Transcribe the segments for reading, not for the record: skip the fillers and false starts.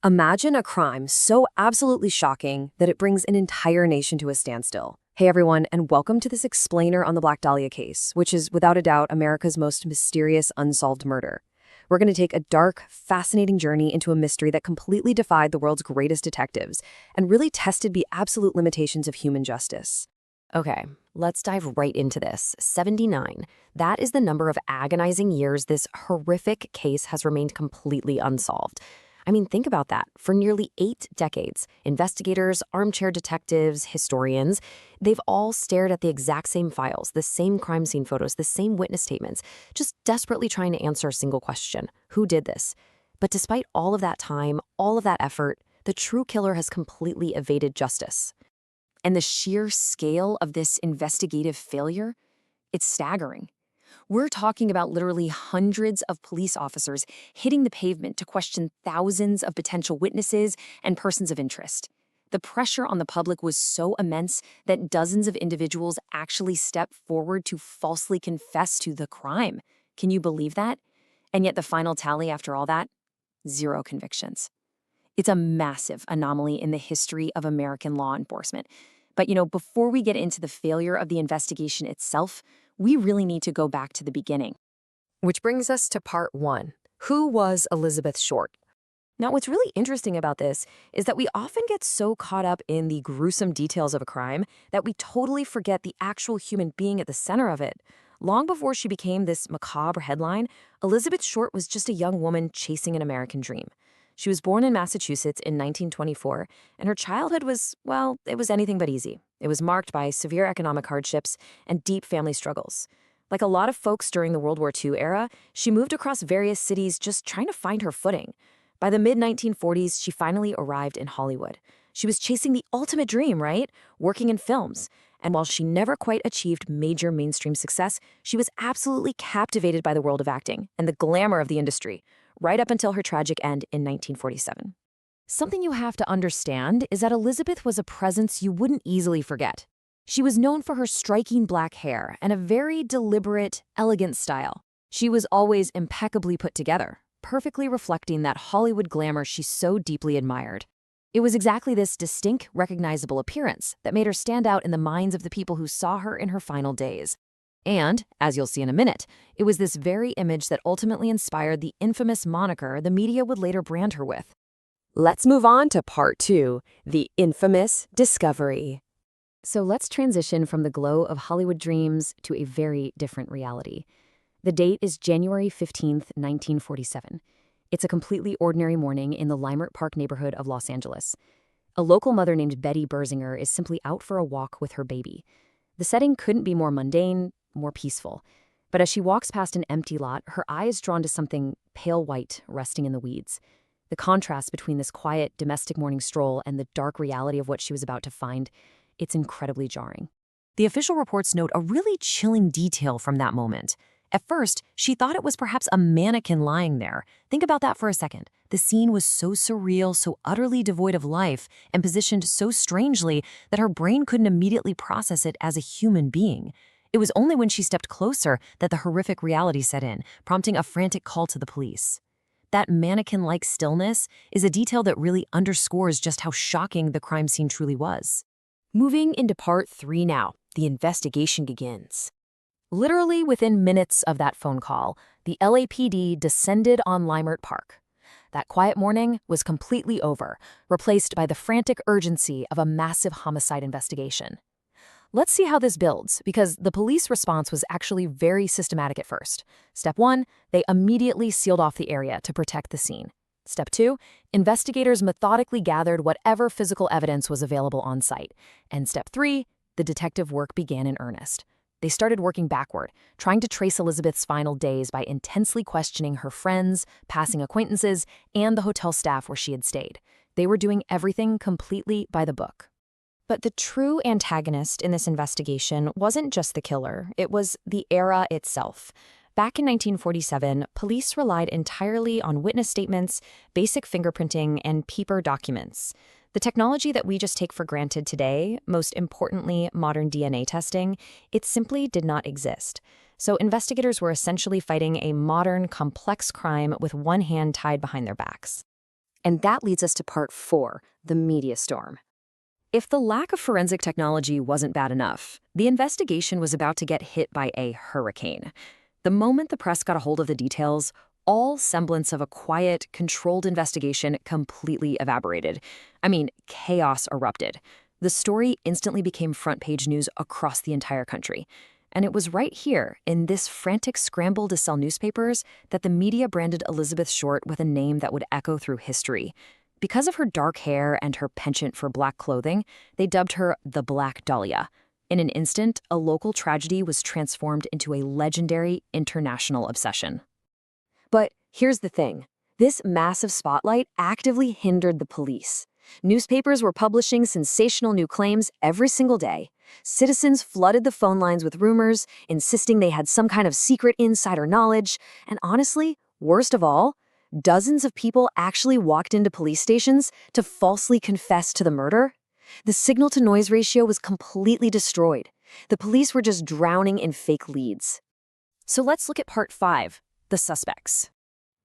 Imagine a crime so absolutely shocking that it brings an entire nation to a standstill. Hey everyone, and welcome to this explainer on the Black Dahlia case, which is without a doubt America's most mysterious unsolved murder. We're going to take a dark, fascinating journey into a mystery that completely defied the world's greatest detectives and really tested the absolute limitations of human justice. Okay, let's dive right into this. 79. That is the number of agonizing years this horrific case has remained completely unsolved. I mean, think about that. For nearly 8 decades, investigators, armchair detectives, historians, they've all stared at the exact same files, the same crime scene photos, the same witness statements, just desperately trying to answer a single question. Who did this? But despite all of that time, all of that effort, the true killer has completely evaded justice. And the sheer scale of this investigative failure, it's staggering. We're talking about literally hundreds of police officers hitting the pavement to question thousands of potential witnesses and persons of interest. The pressure on the public was so immense that dozens of individuals actually stepped forward to falsely confess to the crime. Can you believe that? And yet the final tally after all that? 0 convictions. It's a massive anomaly in the history of American law enforcement. But, before we get into the failure of the investigation itself, we really need to go back to the beginning. Which brings us to part 1. Who was Elizabeth Short? Now, what's really interesting about this is that we often get so caught up in the gruesome details of a crime that we totally forget the actual human being at the center of it. Long before she became this macabre headline, Elizabeth Short was just a young woman chasing an American dream. She was born in Massachusetts in 1924, and her childhood was, well, it was anything but easy. It was marked by severe economic hardships and deep family struggles. Like a lot of folks during the World War II era, she moved across various cities just trying to find her footing. By the mid-1940s, she finally arrived in Hollywood. She was chasing the ultimate dream, right? Working in films. And while she never quite achieved major mainstream success, she was absolutely captivated by the world of acting and the glamour of the industry, right up until her tragic end in 1947. Something you have to understand is that Elizabeth was a presence you wouldn't easily forget. She was known for her striking black hair and a very deliberate, elegant style. She was always impeccably put together, perfectly reflecting that Hollywood glamour she so deeply admired. It was exactly this distinct, recognizable appearance that made her stand out in the minds of the people who saw her in her final days. And, as you'll see in a minute, it was this very image that ultimately inspired the infamous moniker the media would later brand her with. Let's move on to part 2, the infamous discovery. So let's transition from the glow of Hollywood dreams to a very different reality. The date is January 15th, 1947. It's a completely ordinary morning in the Leimert Park neighborhood of Los Angeles. A local mother named Betty Berzinger is simply out for a walk with her baby. The setting couldn't be more mundane, more peaceful. But as she walks past an empty lot, her eye is drawn to something pale white resting in the weeds. The contrast between this quiet, domestic morning stroll and the dark reality of what she was about to find, it's incredibly jarring. The official reports note a really chilling detail from that moment. At first, she thought it was perhaps a mannequin lying there. Think about that for a second. The scene was so surreal, so utterly devoid of life, and positioned so strangely that her brain couldn't immediately process it as a human being. It was only when she stepped closer that the horrific reality set in, prompting a frantic call to the police. That mannequin-like stillness is a detail that really underscores just how shocking the crime scene truly was. Moving into part 3 now, the investigation begins. Literally within minutes of that phone call, the LAPD descended on Leimert Park. That quiet morning was completely over, replaced by the frantic urgency of a massive homicide investigation. Let's see how this builds, because the police response was actually very systematic at first. Step 1, they immediately sealed off the area to protect the scene. Step 2, investigators methodically gathered whatever physical evidence was available on site. And Step 3, the detective work began in earnest. They started working backward, trying to trace Elizabeth's final days by intensely questioning her friends, passing acquaintances, and the hotel staff where she had stayed. They were doing everything completely by the book. But the true antagonist in this investigation wasn't just the killer, it was the era itself. Back in 1947, police relied entirely on witness statements, basic fingerprinting, and paper documents. The technology that we just take for granted today, most importantly modern DNA testing, it simply did not exist. So investigators were essentially fighting a modern, complex crime with one hand tied behind their backs. And that leads us to part 4, the media storm. If the lack of forensic technology wasn't bad enough, the investigation was about to get hit by a hurricane. The moment the press got a hold of the details, all semblance of a quiet, controlled investigation completely evaporated. I mean, chaos erupted. The story instantly became front-page news across the entire country. And it was right here, in this frantic scramble to sell newspapers, that the media branded Elizabeth Short with a name that would echo through history. Because of her dark hair and her penchant for black clothing, they dubbed her the Black Dahlia. In an instant, a local tragedy was transformed into a legendary international obsession. But here's the thing. This massive spotlight actively hindered the police. Newspapers were publishing sensational new claims every single day. Citizens flooded the phone lines with rumors, insisting they had some kind of secret insider knowledge. And honestly, worst of all, dozens of people actually walked into police stations to falsely confess to the murder. The signal-to-noise ratio was completely destroyed. The police were just drowning in fake leads. So let's look at part 5, the suspects.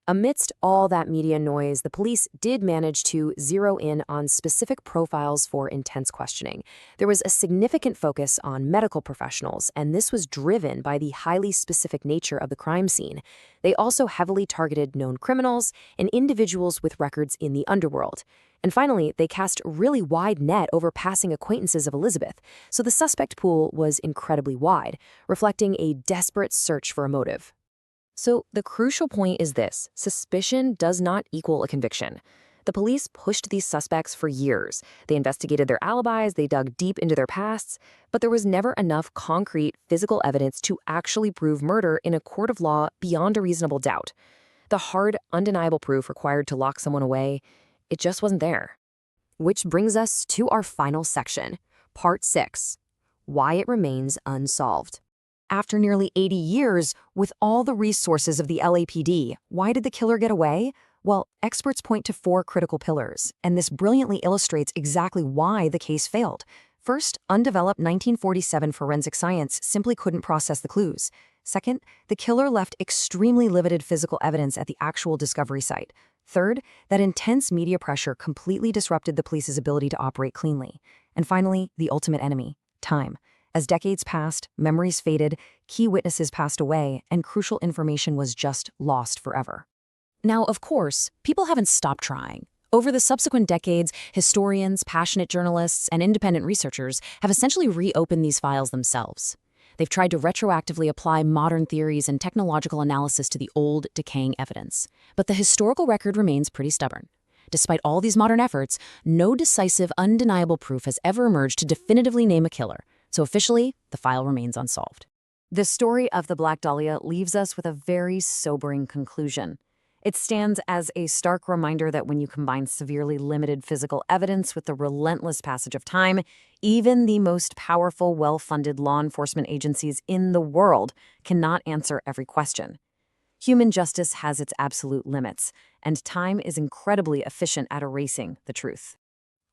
Amidst all that media noise, the police did manage to zero in on specific profiles for intense questioning. There was a significant focus on medical professionals, and this was driven by the highly specific nature of the crime scene. They also heavily targeted known criminals and individuals with records in the underworld. And finally, they cast a really wide net over passing acquaintances of Elizabeth, so the suspect pool was incredibly wide, reflecting a desperate search for a motive. So the crucial point is this: suspicion does not equal a conviction. The police pushed these suspects for years. They investigated their alibis, they dug deep into their pasts, but there was never enough concrete physical evidence to actually prove murder in a court of law beyond a reasonable doubt. The hard, undeniable proof required to lock someone away, it just wasn't there. Which brings us to our final section, Part 6, Why It Remains Unsolved. After nearly 80 years, with all the resources of the LAPD, why did the killer get away? Well, experts point to 4 critical pillars, and this brilliantly illustrates exactly why the case failed. First, undeveloped 1947 forensic science simply couldn't process the clues. Second, the killer left extremely limited physical evidence at the actual discovery site. Third, that intense media pressure completely disrupted the police's ability to operate cleanly. And finally, the ultimate enemy, time. As decades passed, memories faded, key witnesses passed away, and crucial information was just lost forever. Now, of course, people haven't stopped trying. Over the subsequent decades, historians, passionate journalists, and independent researchers have essentially reopened these files themselves. They've tried to retroactively apply modern theories and technological analysis to the old, decaying evidence. But the historical record remains pretty stubborn. Despite all these modern efforts, no decisive, undeniable proof has ever emerged to definitively name a killer. So officially, the file remains unsolved. The story of the Black Dahlia leaves us with a very sobering conclusion. It stands as a stark reminder that when you combine severely limited physical evidence with the relentless passage of time, even the most powerful, well-funded law enforcement agencies in the world cannot answer every question. Human justice has its absolute limits, and time is incredibly efficient at erasing the truth.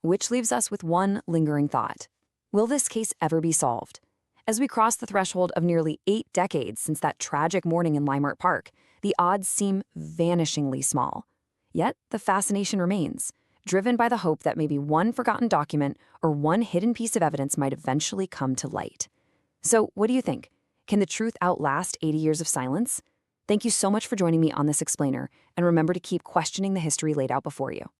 Which leaves us with one lingering thought. Will this case ever be solved? As we cross the threshold of nearly 8 decades since that tragic morning in Leimert Park, the odds seem vanishingly small. Yet, the fascination remains, driven by the hope that maybe one forgotten document or one hidden piece of evidence might eventually come to light. So, what do you think? Can the truth outlast 80 years of silence? Thank you so much for joining me on this explainer, and remember to keep questioning the history laid out before you.